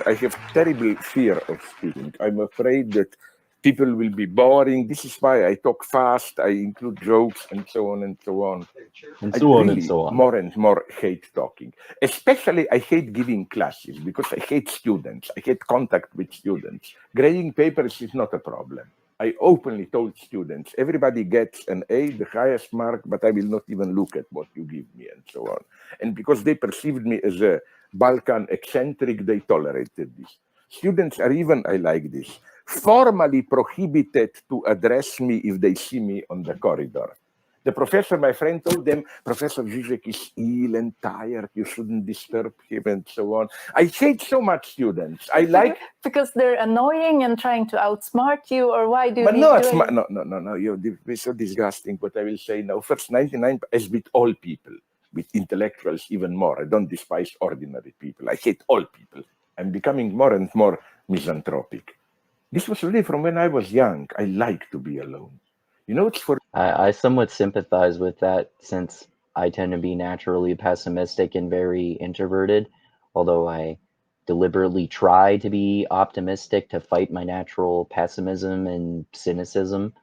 I have terrible fear of speaking. I'm afraid that people will be boring. This is why I talk fast. I include jokes and so on and so on. And I so on really and so on. more and more hate talking. Especially, I hate giving classes because I hate students. I hate contact with students. Grading papers is not a problem. I openly told students, everybody gets an A, the highest mark, but I will not even look at what you give me and so on. And because they perceived me as a Balkan eccentric, they tolerated this. Students are even, I like this, formally prohibited to address me if they see me on the corridor. The professor, my friend, told them, Professor Zizek is ill and tired. You shouldn't disturb him and so on. I hate so much students. I like... Because they're annoying and trying to outsmart you, or why do But they no, do it? no. You're so disgusting. What I will say now, first, 99, as with all people, with intellectuals even more. I don't despise ordinary people. I hate all people. I'm becoming more and more misanthropic. This was really from when I was young. I like to be alone. You know, it's for... I somewhat sympathize with that since I tend to be naturally pessimistic and very introverted, although I deliberately try to be optimistic to fight my natural pessimism and cynicism,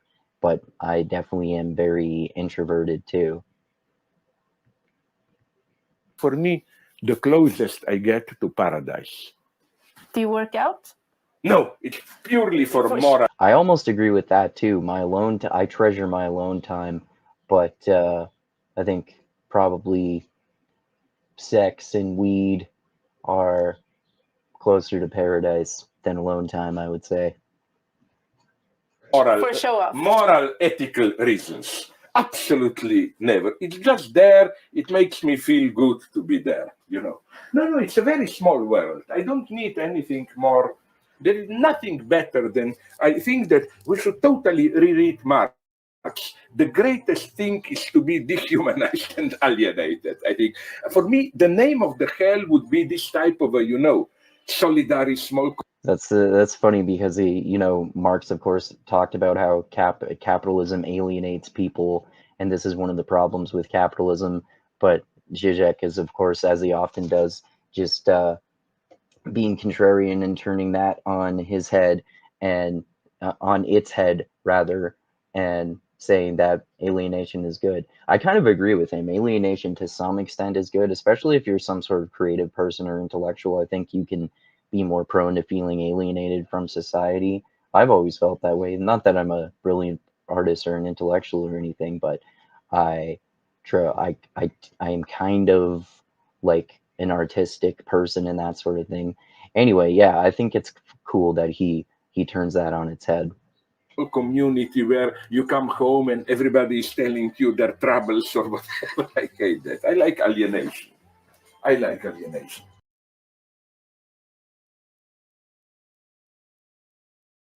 but I definitely am very introverted too. For me, the closest I get to paradise. Do you work out? No, it's purely for moral. I almost agree with that too. I treasure my alone time, but I think probably sex and weed are closer to paradise than alone time, I would say. For show off. Moral, ethical reasons. Absolutely never. It's just there. It makes me feel good to be there, you know. No, it's a very small world. I don't need anything more. There is nothing better than... I think that we should totally reread Marx. The greatest thing is to be dehumanized and alienated, I think. For me, the name of the hell would be this type of a, solidary small... That's funny because Marx, of course, talked about how capitalism alienates people, and this is one of the problems with capitalism. But Zizek is, of course, as he often does, just being contrarian and turning that on his head and on its head rather, and saying that alienation is good. I kind of agree with him. Alienation to some extent is good, especially if you're some sort of creative person or intellectual. I think you can be more prone to feeling alienated from society. I've always felt that way. Not that I'm a brilliant artist or an intellectual or anything, but I am kind of like an artistic person and that sort of thing. Anyway, yeah, I think it's cool that he turns that on its head. Community where you come home and everybody is telling you their troubles or whatever. I hate that. I like alienation.